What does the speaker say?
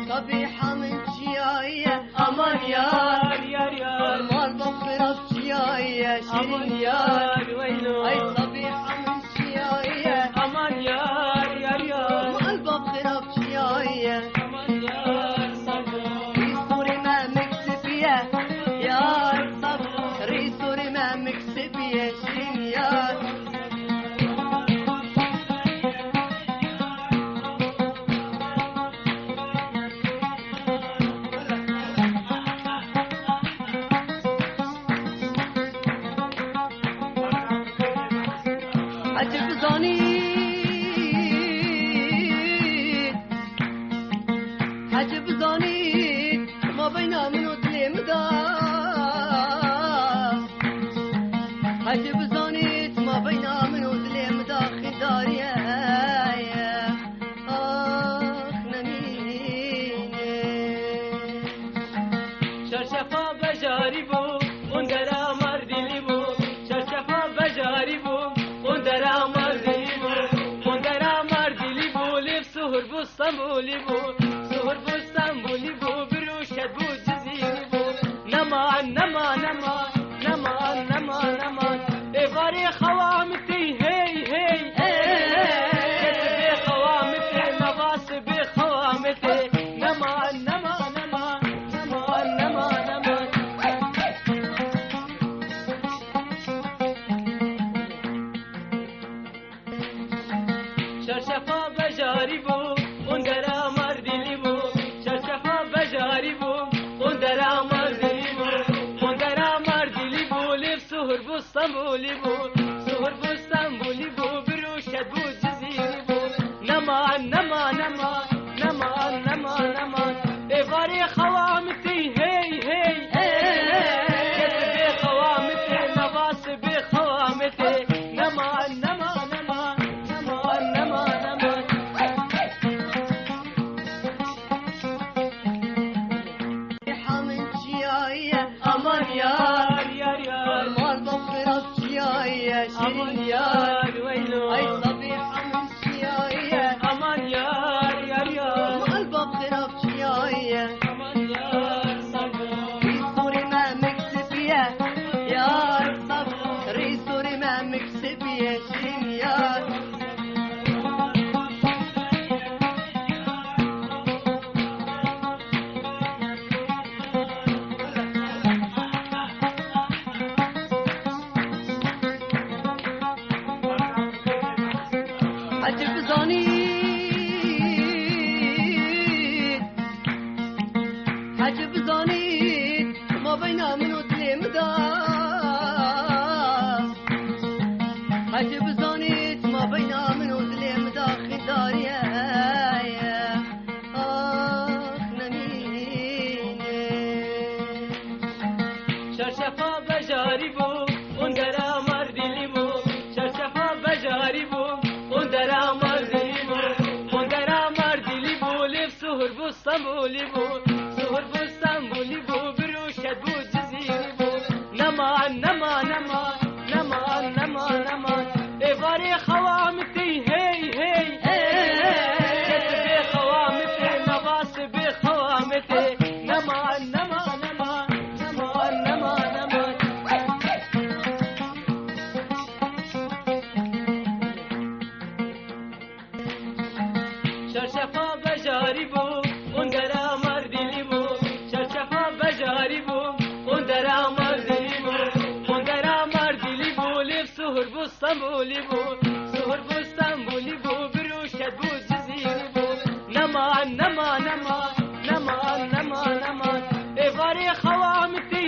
صبيحة من شياية aman yar yar yar مال بخرب شياية aman شيرين yar waylo أي صبيحة من شياية aman yar yar yar مال بخرب شياية aman yar sabır ريسوري ما مكسبية يا صبر ريسوري ما مكسبية شيرين يار عجب زانيت عجب زانيت ما بينا من وطلي مدى عجب زانيت ما بينا من وطلي مدى خداري آخ نميني çarşafa bejarî bû û dera merdîlî bû çarşafa bejarî bû û dera merdîlî bû û dera merdîlî bû lêv suhur bû Stenbolî bû suhur bû Stenbolî bû bir rûşet bû Cizîrî bû neman neman neman neman neman neman êvarê xewamitê hey hey ketibê xewamitê nevasê bê xewamitê neman neman neman neman neman neman çarşafa bejarî bû û dera merdîlî bû çarşafa bejarî bû û dera merdîlî bû û dera merdîlî bû lêv suhur bû Stenbolî bû suhur bû Stenbolî bû bir rûşet bû Cizîrî bû neman neman neman neman neman neman êvarê xewamitê hey hey ketibê xewamitê nevasê bê xewamitê neman neman neman neman neman neman صبيحة من شياية aman yar yar yar مال بخرب شياية aman شيرين yar waylo أي صبيحة من شياية aman yar yar yar مال بخرب شياية aman yar sabır ريسوري ما مكسبية يا صبر ريسوري ما مكسبية شيرين يار عجب زانيت عجب زانيت ما بينا من وطلي مدى عجب زانيت ما بينا من وطلي مدى خداري آخ نميني çarşafa bejarî bû û dera merdîlî bû çarşafa bejarî bû û dera merdîlî bû û dera merdîlî bû lêv suhur bû Stenbolî bû suhur bû Stenbolî bû bir rûşet bû Cizîrî bû neman neman neman neman neman neman êvarê xewamitê hey hey ketibê xewamitê nevasê bê xewamitê neman neman neman neman neman neman çarşafa bejarî bû û dera merdîlî bû çarşafa bejarî bû û dera merdîlî bû û dera merdîlî bû lêv suhur bû Stenbolî bû suhur bû Stenbolî bû bir rûşet bû Cizîrî bû neman neman neman neman neman neman êvarê xewamitê